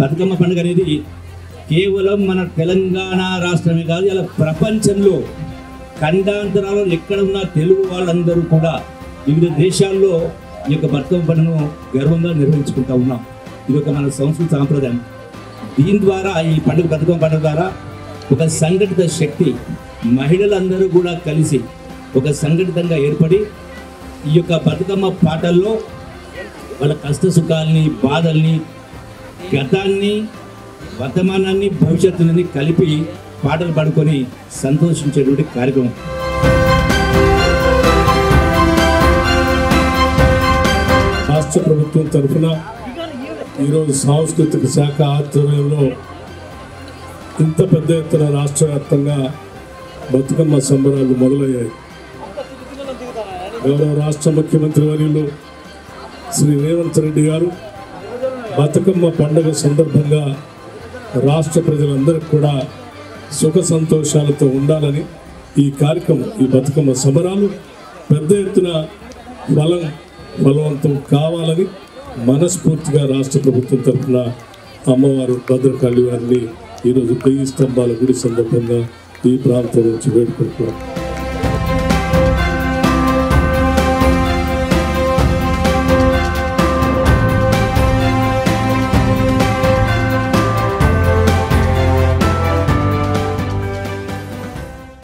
బతుకమ్మ పండుగ అనేది కేవలం మన తెలంగాణ రాష్ట్రమే కాదు, ఇలా ప్రపంచంలో ఖండాంతరాల్లో ఎక్కడ ఉన్న తెలుగు వాళ్ళందరూ కూడా వివిధ దేశాల్లో ఈ యొక్క బతుకమ్మ పండుగను గర్వంగా నిర్వహించుకుంటూ ఉన్నాం. ఇది ఒక మన సంస్కృతి సాంప్రదాయం. దీని ద్వారా ఈ బతుకమ్మ పండుగ ద్వారా ఒక సంఘటిత శక్తి, మహిళలందరూ కూడా కలిసి ఒక సంఘటితంగా ఏర్పడి ఈ యొక్క బతుకమ్మ పాటల్లో వాళ్ళ కష్ట సుఖాలని, బాధల్ని, గతాన్ని, వర్తమానాన్ని, భవిష్యత్తుని కలిపి పాటలు పాడుకొని సంతోషించేటువంటి కార్యక్రమం. రాష్ట్ర ప్రభుత్వం తరఫున ఈరోజు సాంస్కృతిక శాఖ ఆధ్వర్యంలో ఇంత పెద్ద ఎత్తున రాష్ట్ర వ్యాప్తంగా బతుకమ్మ సంబరాలు మొదలయ్యాయి. గౌరవ రాష్ట్ర ముఖ్యమంత్రి వర్యులు శ్రీ రేవంత్ రెడ్డి గారు బతుకమ్మ పండుగ సందర్భంగా రాష్ట్ర ప్రజలందరికీ కూడా సుఖ సంతోషాలతో ఉండాలని ఈ కార్యక్రమం, ఈ బతుకమ్మ సంబరాలు పెద్ద ఎత్తున ఫలవంతం కావాలని మనస్ఫూర్తిగా రాష్ట్ర ప్రభుత్వం తరఫున అమ్మవారు భద్రకాళి వారిని ఈరోజు 1000 స్తంభాల గుడి సందర్భంగా ఈ ప్రాంతం నుంచి వేడుకుంటున్నాం.